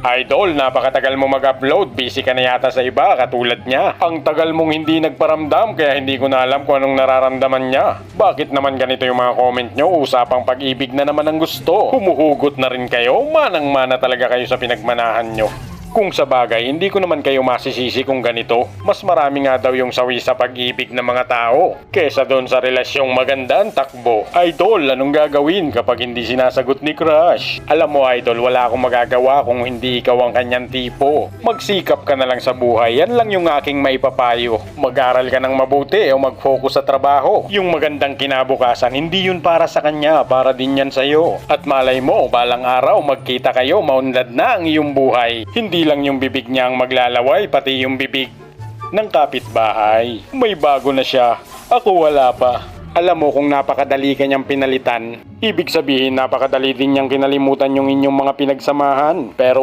Idol, napakatagal mo mag-upload. Busy ka na yata sa iba katulad niya. Ang tagal mong hindi nagparamdam kaya hindi ko na alam kung anong nararamdaman niya. Bakit naman ganito yung mga comment nyo? Usapang pag-ibig na naman ang gusto. Humuhugot na rin kayo. Manang-mana talaga kayo sa pinagmanahan nyo. Kung sa bagay, hindi ko naman kayo masisisi kung ganito. Mas marami nga daw yung sawi sa pag-ibig ng mga tao kesa doon sa relasyong maganda ang takbo. Idol, anong gagawin kapag hindi sinasagot ni crush? Alam mo idol, wala akong magagawa kung hindi ikaw ang kanyang tipo. Magsikap ka na lang sa buhay. Yan lang yung aking maipapayo. Mag-aral ka ng mabuti o mag-focus sa trabaho. Yung magandang kinabukasan, hindi yun para sa kanya, para din yan sa'yo. At malay mo, balang araw magkita kayo, maunlad na ang iyong buhay. Hindi lang yung bibig niya ang maglalaway, pati yung bibig ng kapitbahay. May bago na siya, ako wala pa. Alam mo kung napakadali kanyang pinalitan, ibig sabihin napakadali din niyang kinalimutan yung inyong mga pinagsamahan. Pero